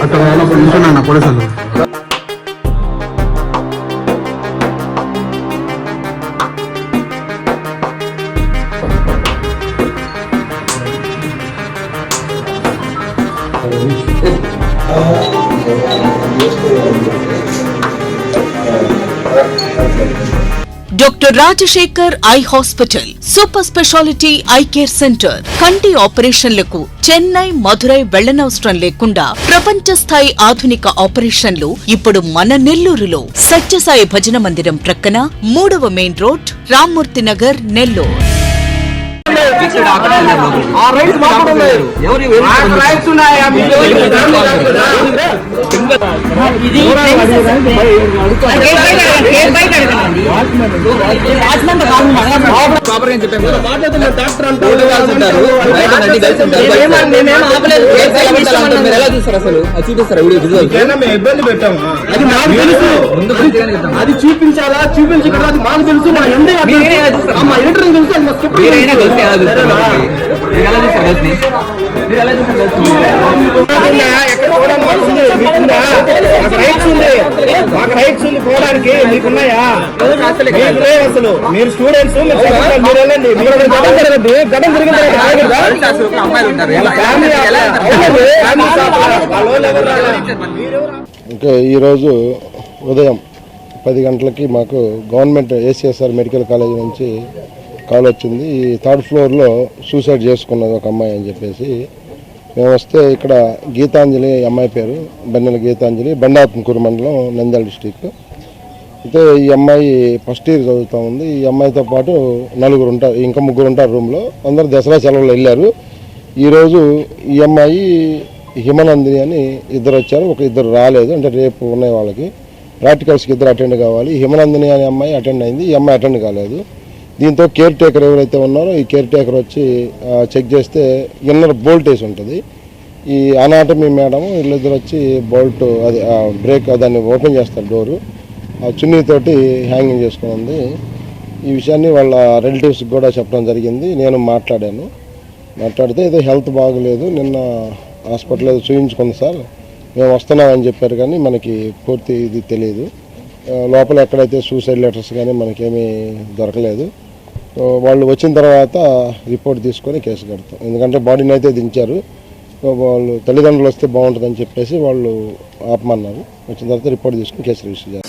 అక్కడ నిల్చున్నా పోలీసులు. Doctor Rajasekhar eye hospital super speciality eye care centre. కంటి ఆపరేషన్లకు చెన్నై, మధురై వెళ్లనవసరం లేకుండా ప్రపంచ స్థాయి ఆధునిక ఆపరేషన్లు ఇప్పుడు మన నెల్లూరులో. సత్యసాయి భజన మందిరం ప్రక్కన 3వ మెయిన్ రోడ్, రామ్మూర్తి నగర్, నెల్లూరు. ఇబ్బంది పెట్టాము, అది చూపించాలా చూపించగలరా అది మాకు తెలుసు. మాకు రైట్స్ ఉంది పోవడానికి, మీకున్నాయా? అసలు మీరు స్టూడెంట్స్, మీరు వెళ్ళండి. గతం జరిగిన ఇంకా ఈరోజు ఉదయం 10 గంటలకి మాకు గవర్నమెంట్ ఏసీఎస్ఆర్ మెడికల్ కాలేజ్ నుంచి కాల్ వచ్చింది. ఈ 3rd ఫ్లోర్లో సూసైడ్ చేసుకున్నది ఒక అమ్మాయి అని చెప్పేసి మేము వస్తే, ఇక్కడ గీతాంజలి అమ్మాయి పేరు బెన్నెల గీతాంజలి, బండాత్మకూరు మండలం, నంద్యాల డిస్టిక్. అయితే ఈ అమ్మాయి ఫస్ట్ ఇయర్ చదువుతూ ఉంది. ఈ అమ్మాయితో పాటు 4 ఉంటారు, ఇంకా 3 ఉంటారు రూమ్లో. అందరూ దసరా సెలవులు వెళ్ళారు. ఈరోజు ఈ అమ్మాయి హిమనందిని అని 2 వచ్చారు, ఒక 2 రాలేదు. అంటే రేపు ఉన్నాయి వాళ్ళకి ప్రాక్టికల్స్కి 2 అటెండ్ కావాలి. హిమనందిని అనే అమ్మాయి అటెండ్ అయింది, ఈ అమ్మాయి అటెండ్ కాలేదు. దీంతో కేర్ టేకర్ ఎవరైతే ఉన్నారో ఈ కేర్ టేకర్ వచ్చి చెక్ చేస్తే ఇన్నర్ బోల్ట్ వేసి ఉంటుంది. ఈ అనాటమీ మేడం వీళ్ళిద్దరు వచ్చి బోల్ట్ అది బ్రేక్ దాన్ని ఓపెన్ చేస్తారు, డోరు ఆ చున్నీతోటి హ్యాంగింగ్ చేసుకుని ఉంది. ఈ విషయాన్ని వాళ్ళ రిలేటివ్స్కి కూడా చెప్పడం జరిగింది. నేను మాట్లాడితే ఏదో హెల్త్ బాగలేదు, నిన్న హాస్పిటల్ ఏదో చూయించుకుంది సార్, మేము వస్తున్నామని చెప్పారు. కానీ మనకి పూర్తి ఇది తెలియదు. లోపల ఎక్కడైతే సూసైడ్ లెటర్స్ కానీ మనకేమీ దొరకలేదు. వాళ్ళు వచ్చిన తర్వాత రిపోర్ట్ తీసుకొని కేసు కడతాం. ఎందుకంటే బాడీని అయితే దించారు, వాళ్ళు తల్లిదండ్రులు వస్తే బాగుంటుందని చెప్పేసి వాళ్ళు ఆపమన్నారు. వచ్చిన తర్వాత రిపోర్ట్ తీసుకుని కేసు రిజిస్టర్ చేస్తారు.